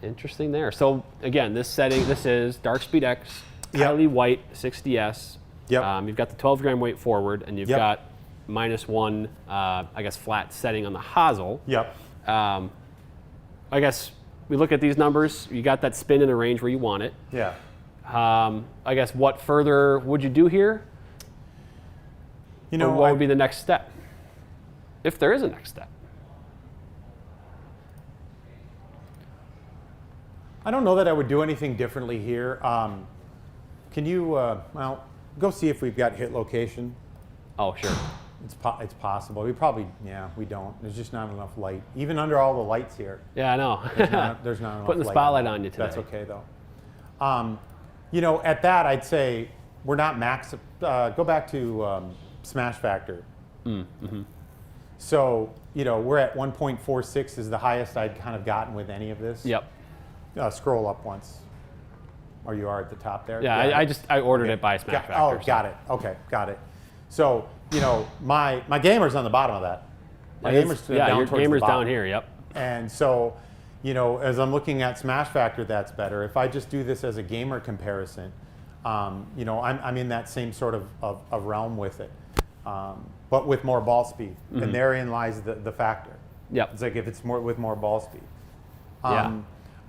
Interesting there. So again, this setting, this is DARKSPEED X, highly white 60S. Yep. You've got the 12 gram weight forward, and you've got -1, I guess, flat setting on the hosel. Yep. I guess we look at these numbers. You got that spin in a range where you want it. Yeah. I guess what further would you do here? You know, or what would be the next step? If there is a next step. I don't know that I would do anything differently here. Can you, well, go see if we've got hit location. Oh, sure. It's possible. We probably, we don't. There's just not enough light. Even under all the lights here. Yeah, I know. There's not enough Putting the light spotlight on you today. That's okay, though. You know, at that, I'd say we're not max. Go back to smash factor. Mm-hmm. So, you know, we're at 1.46 is the highest I'd kind of gotten with any of this. Yep. Scroll up once. Or you are at the top there? Yeah, I ordered it by smash factor. Oh, got it. Okay, got it. So, you know, my gamer's on the bottom of that. My gamer's down towards the gamer's bottom. down here, yep. And so, you know, as I'm looking at smash factor, that's better. If I just do this as a gamer comparison, you know, I'm in that same sort of realm with it. but with more ball speed. And therein lies the factor. Yep. It's like if it's more with more ball speed. Yeah.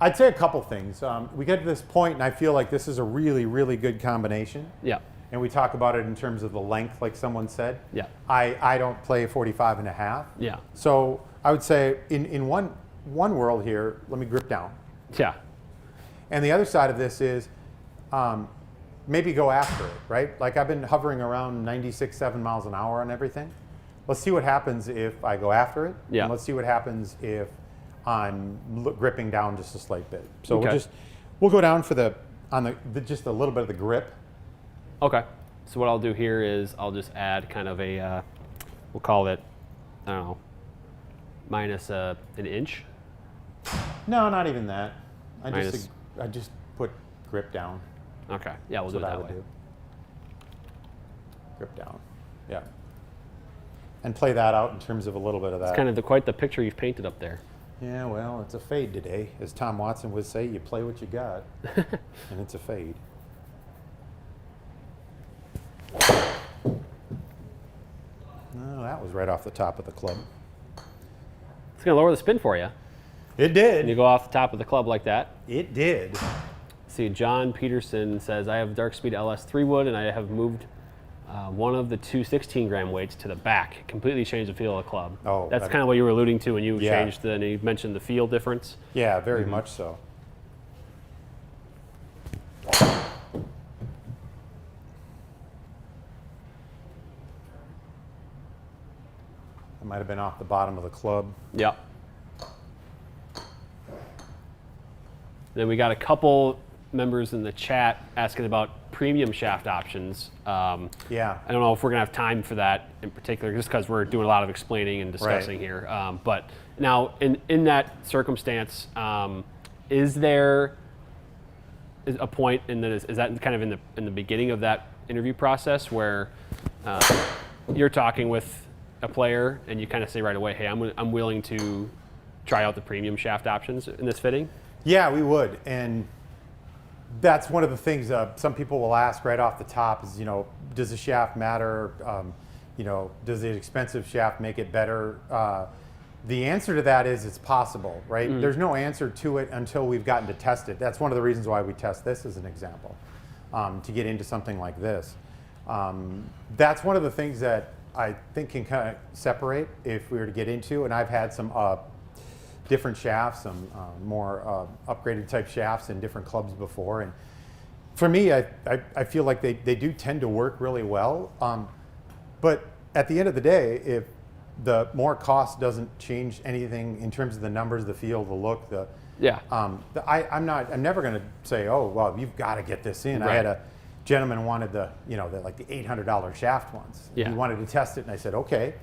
I'd say a couple things. We get to this point, and I feel like this is a really, really good combination. Yeah. And we talk about it in terms of the length, like someone said. Yeah. I don't play 45 and a half. Yeah. So I would say in one world here, let me grip down. Yeah. And the other side of this is maybe go after it, right? Like I've been hovering around 96, 7 miles an hour on everything. Let's see what happens if I go after it. Yeah. And let's see what happens if I'm gripping down just a slight bit. So Okay. we'll go down for just a little bit of the grip. Okay. So what I'll do here is I'll just add kind of a, we'll call it, I don't know, minus an inch. No, not even that. I Minus- just put grip down. Okay. Yeah, we'll That's do it what I that would way. do. Grip down. Yeah. And play that out in terms of a little bit of that. It's kind of quite the picture you've painted up there. Yeah, well, it's a fade today. As Tom Watson would say, you play what you got, and it's a fade. No, that was right off the top of the club. It's going to lower the spin for you. It And you did. go off the top of the club like that. It did. See, John Peterson says, I have DARKSPEED LS 3-wood, and I have moved one of the two 16-gram weights to the back. Completely changed the feel of the club. Oh, That's I- kind of what you were alluding to when you Yeah. changed and you mentioned the feel difference. Yeah, very much so. It might have been off the bottom of the club. Yep. Then we got a couple members in the chat asking about premium shaft options. Yeah. I don't know if we're gonna have time for that in particular, just because we're doing a lot of explaining and discussing here. But now, in that circumstance, is there a point in that is that kind of in the beginning of that interview process where you're talking with a player and you kind of say right away, hey, I'm willing to try out the premium shaft options in this fitting? Yeah, we would. And that's one of the things some people will ask right off the top is, does the shaft matter? Does the expensive shaft make it better? The answer to that is it's possible, right? There's no answer to it until we've gotten to test it. That's one of the reasons why we test this as an example, to get into something like this. That's one of the things that I think can kind of separate if we were to get into, and I've had some different shafts, some more upgraded type shafts in different clubs before. And for me, I feel like they do tend to work really well. But at the end of the day, if the more cost doesn't change anything in terms of the numbers, the feel, the look, I'm never going to say, oh, well, you've got to get this in. Right. I had a gentleman wanted the $800 shaft once. Yeah. He wanted to test it, and I said, okay.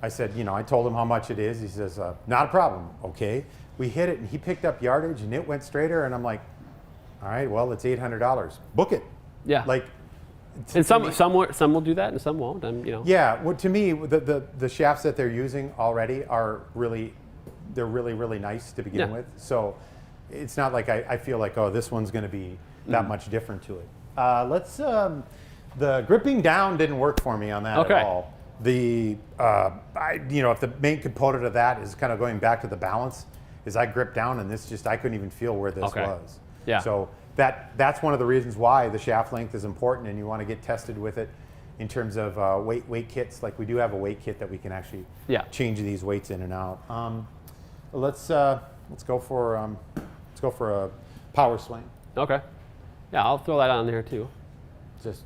I said, I told him how much it is. He says, not a problem. Okay. We hit it, and he picked up yardage, and it went straighter. And I'm like, all right, well, it's $800. Book it. Yeah. Like, And some will do that and some won't. yeah. Well, to me, the shafts that they're using already are really nice to begin Yeah. with. So it's not like I feel like, oh, this one's going to be that much different to it. The gripping down didn't work for me on that Okay. at all. If the main component of that is kind of going back to the balance, is I gripped down and I couldn't even feel where this Okay. was. Yeah. So that's one of the reasons why the shaft length is important, and you want to get tested with it in terms of weight kits. Like we do have a weight kit that we can actually change these weights in and out. Let's go for a power swing. Okay. Yeah, I'll throw that on there too. Just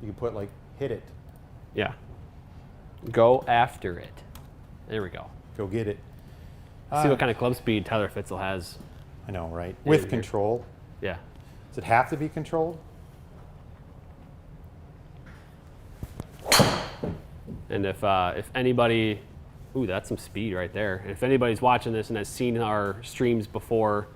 you can put hit it, Yeah. Go after it. There we go. go get it. See what kind of club speed Tyler Fitzel has. I know, right? Yeah, With here. control. Yeah. Does it have to be controlled? And if anybody, ooh, that's some speed right there. And if anybody's watching this and has seen our streams before,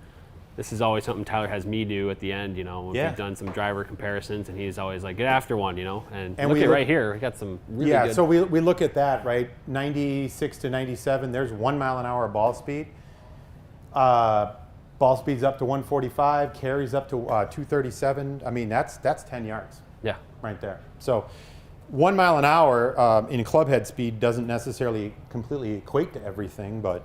this is always something Tyler has me do at the end, when Yeah. we've done some driver comparisons, and he's always like, get after one, And And look we at look- right here, we got some really Yeah, good. so we look at that, right? 96 to 97, there's 1 mile an hour ball speed. Ball speed's up to 145, carries up to 237. I mean, that's 10 yards Yeah. right there. So 1 mile an hour in club head speed doesn't necessarily completely equate to everything, but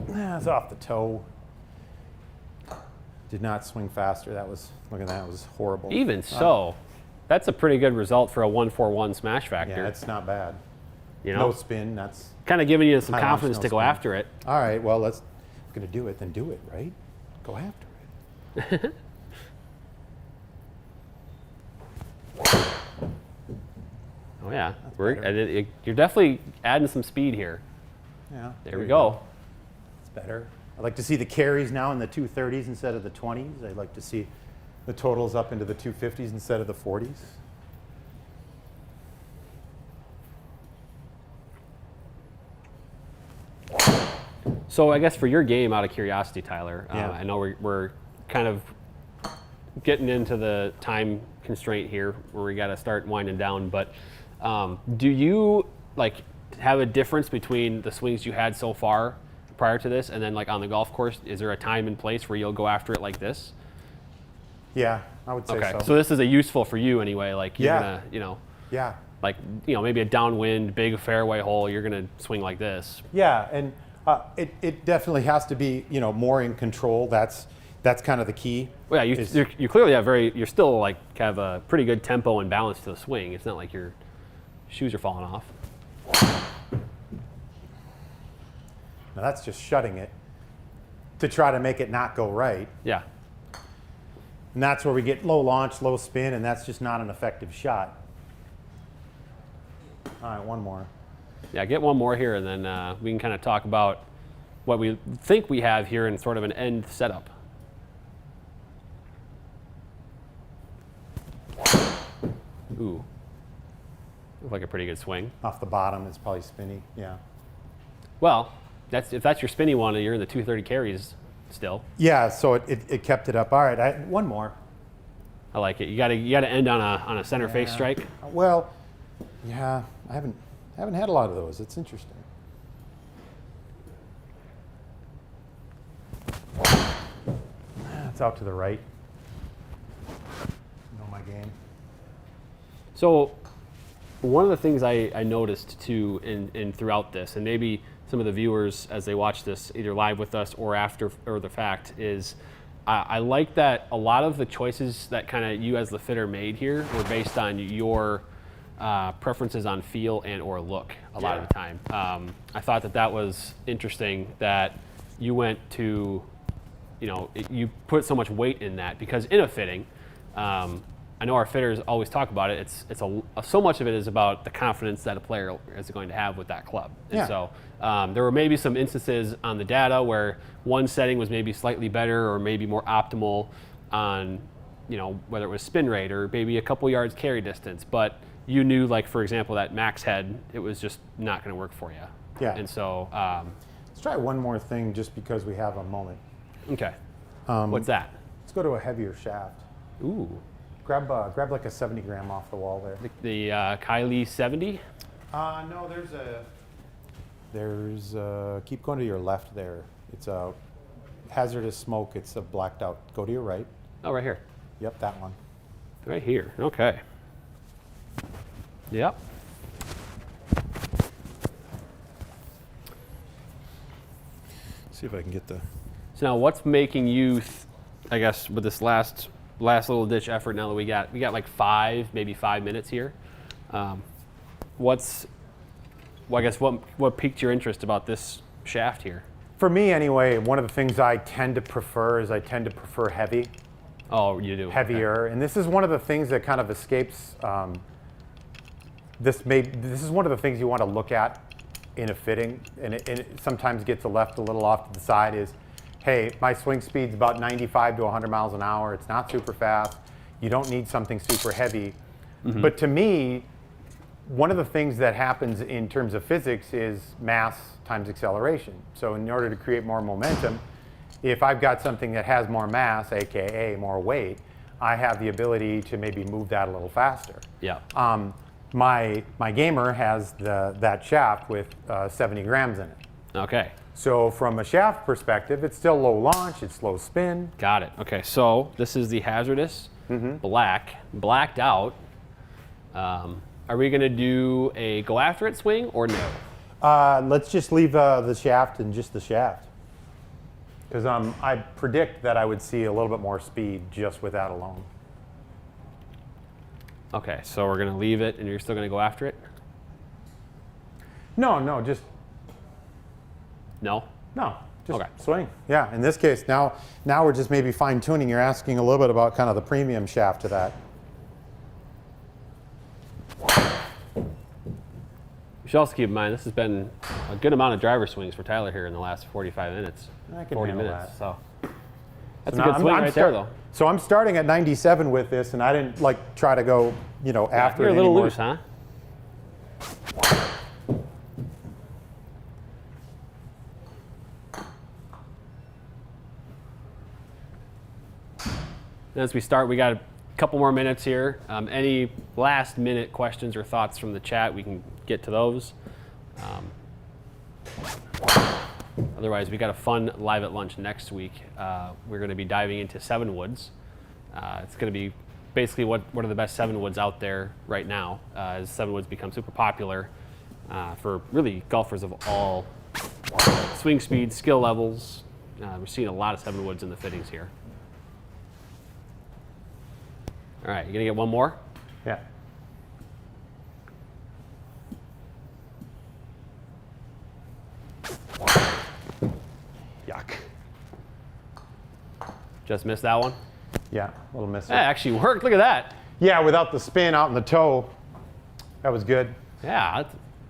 it's off the toe. Did not swing faster. That was, look at that, it was horrible. Even so, that's a pretty good result for a 141 smash factor. Yeah, it's not bad. You know, No spin, that's kind of giving you some high confidence launch, to no go spin. after it. all right. Well, let's going to do it, then do it, right? Go after it. Oh yeah, better. you're definitely adding some speed here. Yeah. There we you go. It's better. I'd like to see the carries now in the 230s instead of the 20s. I'd like to see the totals up into the 250s instead of the 40s. So I guess for your game, out of curiosity, Tyler, Yeah. I know we're kind of getting into the time constraint here where we got to start winding down, but do you like have a difference between the swings you had so far prior to this and then like on the golf course? Is there a time and place where you'll go after it like this? Yeah, I would say Okay, so. so this is a useful for you anyway, like you're Yeah. gonna, you know, Yeah. like, you know, maybe a downwind, big fairway hole, you're gonna swing like this. Yeah, and it definitely has to be, you know, more in control. That's kind of the key. Well, yeah, is- you clearly have you're still like have a pretty good tempo and balance to the swing. It's not like your shoes are falling off. Now that's just shutting it to try to make it not go right. Yeah. And that's where we get low launch, low spin, and that's just not an effective shot. All right, one more. Yeah, get one more here, and then we can kind of talk about what we think we have here in sort of an end setup. Ooh. Looked like a pretty good swing. Off the bottom, it's probably spinny. Yeah. Well, if that's your spinny one, and you're in the 230 carries still. Yeah, so it kept it up. All right, one more. I like it. You gotta end on a center face Yeah. strike. Well, yeah, I haven't had a lot of those. It's interesting. It's out to the right. Know my game. So one of the things I noticed too in throughout this, and maybe some of the viewers as they watch this either live with us or after or the fact, is I like that a lot of the choices that kind of you as the fitter made here were based on your preferences on feel and or look a lot of the time. I thought that was interesting that you went to, you know, you put so much weight in that, because in a fitting, I know our fitters always talk about it. So much of it is about the confidence that a player is going to have with that club. And Yeah. so there were maybe some instances on the data where one setting was maybe slightly better or maybe more optimal on, you know, whether it was spin rate or maybe a couple yards carry distance. But you knew, like for example, that max head, it was just not going to work for you. Yeah. And so, Let's try one more thing just because we have a moment. okay. What's that? Let's go to a heavier shaft. Ooh, Grab like a 70 gram off the wall there. the Kylie 70. No, there's keep going to your left there. It's a hazardous smoke. It's a blacked out. Go to your right. Oh, right here. Yep, that one. Right here. Okay. Yep. See if I can get the. So now, what's making you, I guess, with this last little ditch effort? Now that we got like maybe 5 minutes here. What piqued your interest about this shaft here? For me, anyway, one of the things I tend to prefer heavy, Oh, you do. heavier, and this is one of the things that kind of escapes. This is one of the things you want to look at in a fitting, and it sometimes gets left a little off to the side. Is, hey, my swing speed's about 95 to 100 miles an hour. It's not super fast. You don't need something super heavy. Mm-hmm. But to me, one of the things that happens in terms of physics is mass times acceleration. So in order to create more momentum, if I've got something that has more mass, aka more weight, I have the ability to maybe move that a little faster. Yeah. My gamer has that shaft with 70 grams in it. Okay. So from a shaft perspective, it's still low launch, it's low spin. Got it. Okay. So this is the hazardous. blacked out. Are we going to do a go after it swing or no? Let's just leave the shaft and just the shaft. Because I predict that I would see a little bit more speed just with that alone. Okay, so we're going to leave it and you're still going to go after it? No, just No? just Okay. swing. Yeah, in this case, now we're just maybe fine tuning. You're asking a little bit about kind of the premium shaft to that. You should also keep in mind this has been a good amount of driver swings for Tyler here in the last 45 minutes. I can 40 handle minutes. that. So that's So a now good swing right there, though. So I'm starting at 97 with this, and I didn't like try to go, after You're it a little anymore. loose, huh? And as we start, we got a couple more minutes here. Any last minute questions or thoughts from the chat, we can get to those. Otherwise, we got a fun live at lunch next week. We're going to be diving into 7 woods. It's going to be basically what are the best 7 woods out there right now, as 7 woods become super popular for really golfers of all swing speeds, skill levels. We're seeing a lot of 7 woods in the fittings here. All right, you gonna get one more? Yeah. Yuck. Just missed that one? Yeah, a little miss. That actually worked, look at that. Yeah, without the spin out in the toe, that was good. Yeah,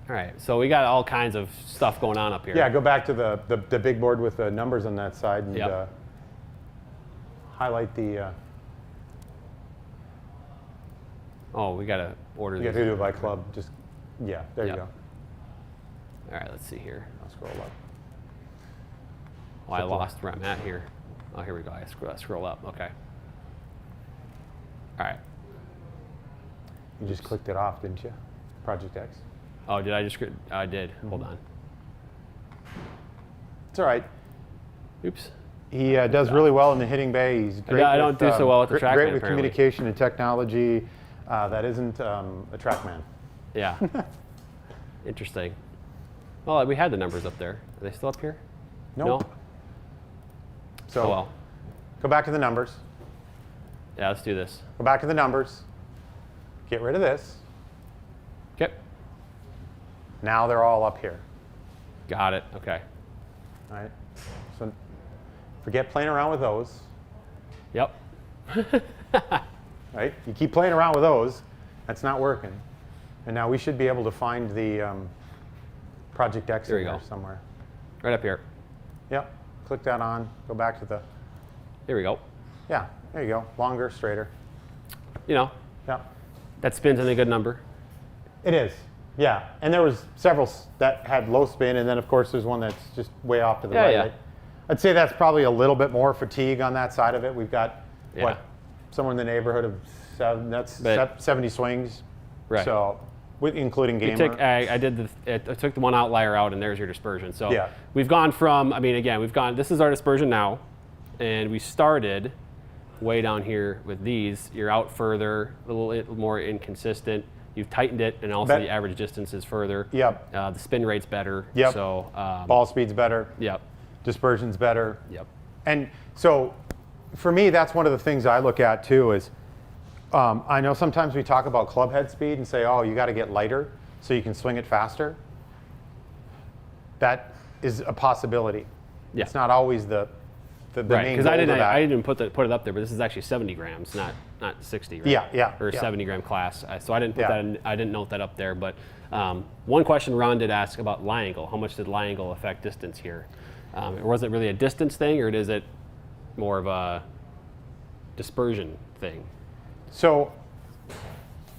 all right, so we got all kinds of stuff going on up here. Yeah, go back to the big board with the numbers on that side and Yep. highlight the. Oh, we gotta order You these. got to do it by club. Just there Yep. you go. All right, let's see here. I'll scroll up. Oh, I lost where I'm at here. Oh, here we go. I scroll up. Okay. All right. You just clicked it off, didn't you? Project X. Oh, did I just? I did. Hold on. It's all right. Oops. He does really well in the hitting bay. He's great. I don't do so well with the TrackMan, Great with apparently. communication and technology. That isn't a TrackMan. Yeah. Interesting. Well, we had the numbers up there. Are they still up here? Nope. No? So Oh, well. go back to the numbers. Yeah, let's do this. Go back to the numbers. Get rid of this. Okay. Now they're all up here. Got it. Okay. All right. So forget playing around with those. Yep. Right? You keep playing around with those. That's not working. And now we should be able to find the Project X There in you there go. somewhere. Right up here. Yep. Click that on. Go back to the. Here we go. Yeah. There you go. Longer, straighter. You know, Yeah. that spins in a good number. It is. Yeah. And there was several that had low spin, and then of course there's one that's just way off to the right. Yeah. I'd say that's probably a little bit more fatigue on that side of it. We've got Yeah. somewhere in the neighborhood of 70 swings. Right. So, including gamer. I took the one outlier out, and there's your dispersion. So Yeah. we've gone from, this is our dispersion now, and we started way down here with these. You're out further, a little more inconsistent. You've tightened it, and also the average distance is further. Yep. The spin rate's better. Yep. So, Ball speed's better. Yep. Dispersion's better. Yep. And so, for me, that's one of the things I look at too. Is I know sometimes we talk about club head speed and say, oh, you got to get lighter so you can swing it faster. That is a possibility. Yeah. It's not always the Right, main because goal I of that. didn't put it up there, but this is actually 70 grams, not 60, right? Yeah. Or 70 gram class. So I didn't put Yeah. that in, I didn't note that up there. But one question Ron did ask about lie angle. How much did lie angle affect distance here? Or was it really a distance thing, or is it more of a dispersion thing? So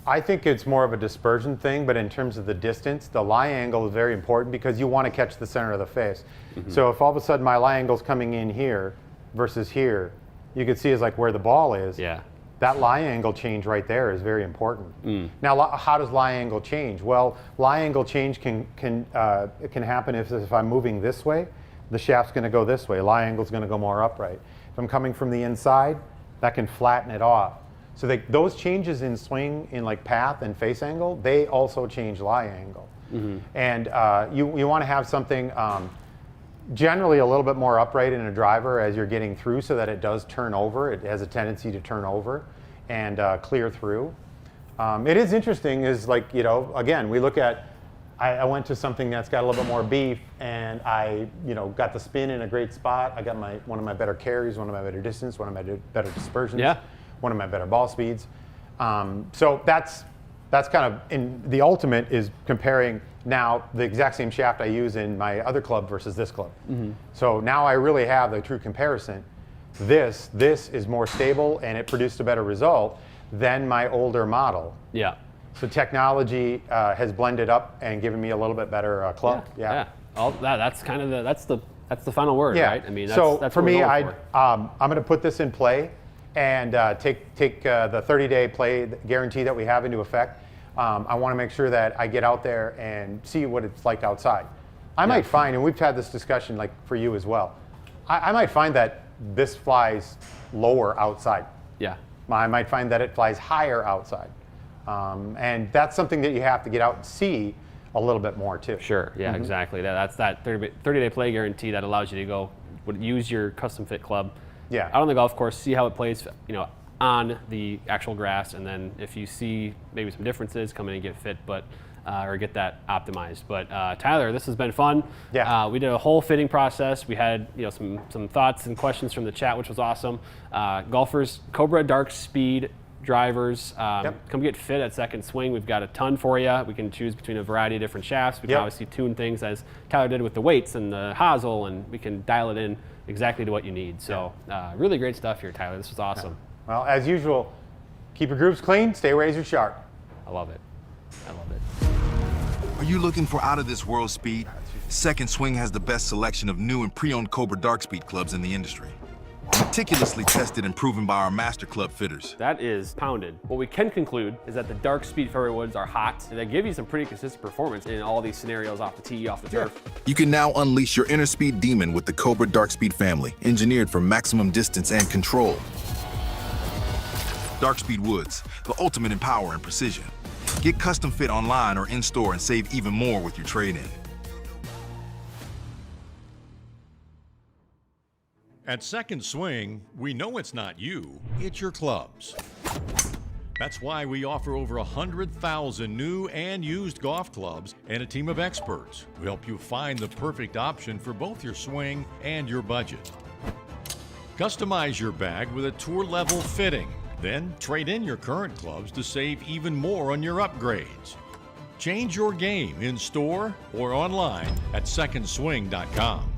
I think it's more of a dispersion thing, but in terms of the distance, the lie angle is very important because you want to catch the center of the face. Mm-hmm. So if all of a sudden my lie angle's coming in here versus here, you can see is like where the ball is. Yeah. That lie angle change right there is very important. Now, how does lie angle change? Well, lie angle change can happen if I'm moving this way, the shaft's going to go this way. Lie angle's going to go more upright. If I'm coming from the inside, that can flatten it off. So those changes in swing, in like path and face angle, they also change lie angle. And you want to have something generally a little bit more upright in a driver as you're getting through, so that it does turn over. It has a tendency to turn over and clear through. It is interesting, is like, you know, again, we look at, I went to something that's got a little bit more beef, and I, you know, got the spin in a great spot. I got one of my better carries, one of my better distance, one of my better dispersions, one of my better ball speeds. So that's kind of, in the ultimate is comparing now the exact same shaft I use in my other club versus this club. So now I really have a true comparison. This is more stable, and it produced a better result than my older model. Yeah. So technology has blended up and given me a little bit better club. All that's kind of that's the final word, right? I mean, that's for what me, we're going I'm going to put this in play and take the 30-day play guarantee that we have into effect. I want to make sure that I get out there and see what it's like outside. I might find, and we've had this discussion like for you as well, I might find that this flies lower outside. Yeah. I might find that it flies higher outside. And that's something that you have to get out and see a little bit more too. Sure, yeah, exactly. That's that 30-day play guarantee that allows you to go use your custom fit club out on the golf course, see how it plays, you know, on the actual grass, and then if you see maybe some differences, come in and get fit, or get that optimized. But Tyler, this has been fun. Yeah. We did a whole fitting process. We had, you know, some thoughts and questions from the chat, which was awesome. Golfers, Cobra DARKSPEED drivers, come get fit at Second Swing. We've got a ton for you. We can choose between a variety of different shafts. We can obviously tune things as Tyler did with the weights and the hosel, and we can dial it in exactly to what you need. So really great stuff here, Tyler. This was awesome. Well, as usual, keep your grooves clean, stay razor sharp. I love it. I love it. Are you looking for out-of-this-world speed? Second Swing has the best selection of new and pre-owned Cobra DARKSPEED clubs in the industry. Meticulously tested and proven by our master club fitters. That is pounded. What we can conclude is that the DARKSPEED fairway woods are hot, and they give you some pretty consistent performance in all these scenarios, off the tee, off the turf. You can now unleash your inner speed demon with the Cobra DARKSPEED family, engineered for maximum distance and control. DARKSPEED woods, the ultimate in power and precision. Get custom fit online or in-store and save even more with your trade-in. At Second Swing, we know it's not you, it's your clubs. That's why we offer over 100,000 new and used golf clubs and a team of experts who help you find the perfect option for both your swing and your budget. Customize your bag with a tour-level fitting. Then trade in your current clubs to save even more on your upgrades. Change your game in store or online at secondswing.com.